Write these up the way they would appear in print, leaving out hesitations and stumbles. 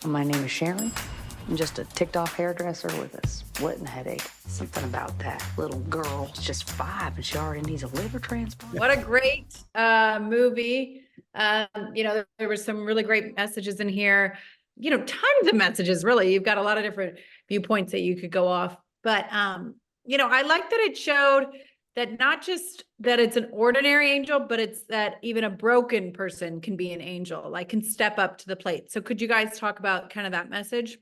My name is Sharon. I'm just a ticked-off hairdresser with a splitting headache. Something about that little girl. She's just 5 and she already needs a liver transplant. What a great movie. There were some really great messages in here. Tons of messages, really. You've got a lot of different viewpoints that you could go off. But, I like that it showed that not just that it's an ordinary angel, but it's that even a broken person can be an angel, like can step up to the plate. So could you guys talk about kind of that message?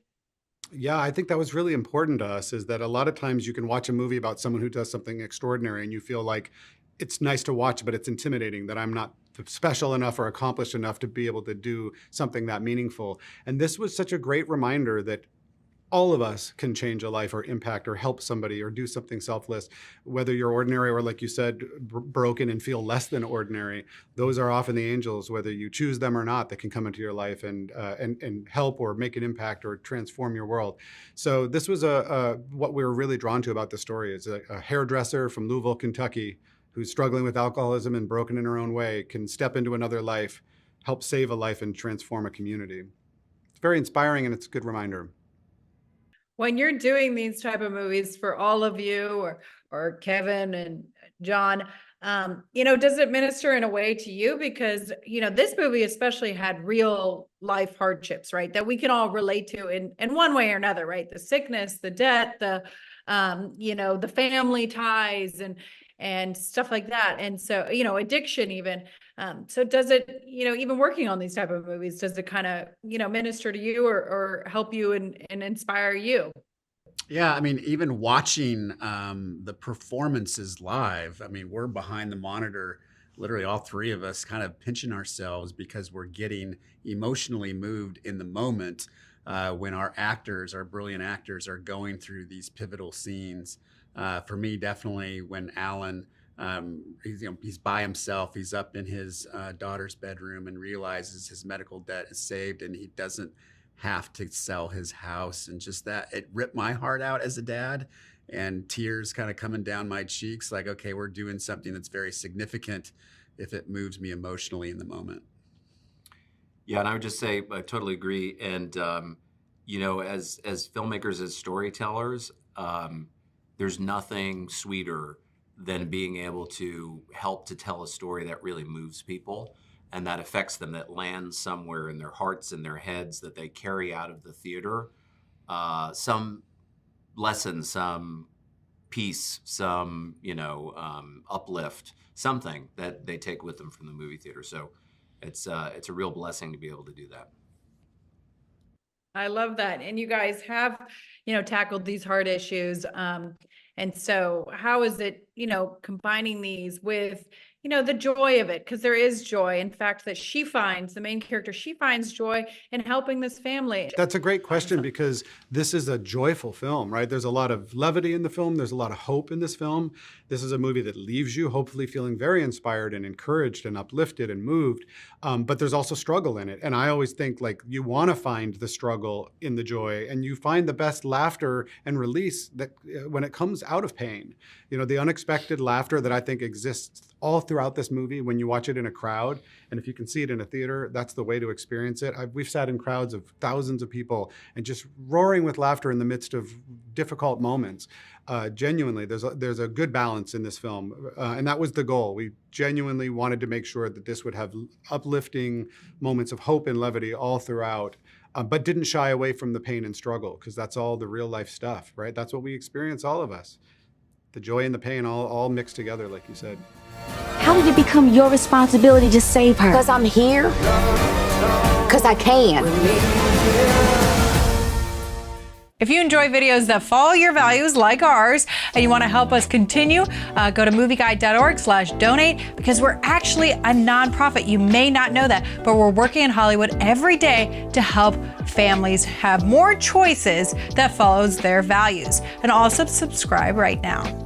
Yeah, I think that was really important to us, is that a lot of times you can watch a movie about someone who does something extraordinary and you feel like it's nice to watch, but it's intimidating that I'm not special enough or accomplished enough to be able to do something that meaningful. And this was such a great reminder that all of us can change a life or impact or help somebody or do something selfless, whether you're ordinary or, like you said, broken and feel less than ordinary. Those are often the angels, whether you choose them or not, that can come into your life and help or make an impact or transform your world. So this was what we were really drawn to about the story. Is a hairdresser from Louisville, Kentucky, who's struggling with alcoholism and broken in her own way, can step into another life, help save a life, and transform a community. It's very inspiring, and it's a good reminder. When you're doing these type of movies for all of you or Kevin and John, does it minister in a way to you? Because, this movie especially had real life hardships, right? That we can all relate to in one way or another, right? The sickness, the debt, the family ties and stuff like that. And so, addiction even. So does it, even working on these type of movies, does it kind of, minister to you or help you and inspire you? Yeah, I mean, even watching the performances live, I mean, we're behind the monitor, literally all three of us kind of pinching ourselves because we're getting emotionally moved in the moment when our brilliant actors are going through these pivotal scenes. For me, definitely when Alan, he's by himself, he's up in his daughter's bedroom and realizes his medical debt is saved and he doesn't have to sell his house, and just that, it ripped my heart out as a dad, and tears kind of coming down my cheeks, like, okay, we're doing something that's very significant if it moves me emotionally in the moment. Yeah, and I would just say I totally agree. And as filmmakers, as storytellers, there's nothing sweeter than being able to help to tell a story that really moves people and that affects them, that lands somewhere in their hearts and their heads, that they carry out of the theater some lesson, some peace, some uplift, something that they take with them from the movie theater. So it's a real blessing to be able to do that. I love that. And you guys have, tackled these hard issues. And so how is it, combining these with, the joy of it? Because there is joy. In fact, that the main character, she finds joy in helping this family. That's a great question, because this is a joyful film, right? There's a lot of levity in the film. There's a lot of hope in this film. This is a movie that leaves you hopefully feeling very inspired and encouraged and uplifted and moved. But there's also struggle in it. And I always think, like, you want to find the struggle in the joy, and you find the best laughter and release that when it comes out of pain. The unexpected laughter that I think exists all throughout this movie when you watch it in a crowd. And if you can see it in a theater, that's the way to experience it. We've sat in crowds of thousands of people and just roaring with laughter in the midst of difficult moments. Genuinely, there's a good balance in this film. And that was the goal. We genuinely wanted to make sure that this would have uplifting moments of hope and levity all throughout, but didn't shy away from the pain and struggle, because that's all the real life stuff, right? That's what we experience, all of us. The joy and the pain all mixed together, like you said. How did it become your responsibility to save her? Because I'm here. Because I can. If you enjoy videos that follow your values like ours and you want to help us continue, go to movieguide.org/donate, because we're actually a nonprofit. You may not know that, but we're working in Hollywood every day to help families have more choices that follows their values. And also subscribe right now.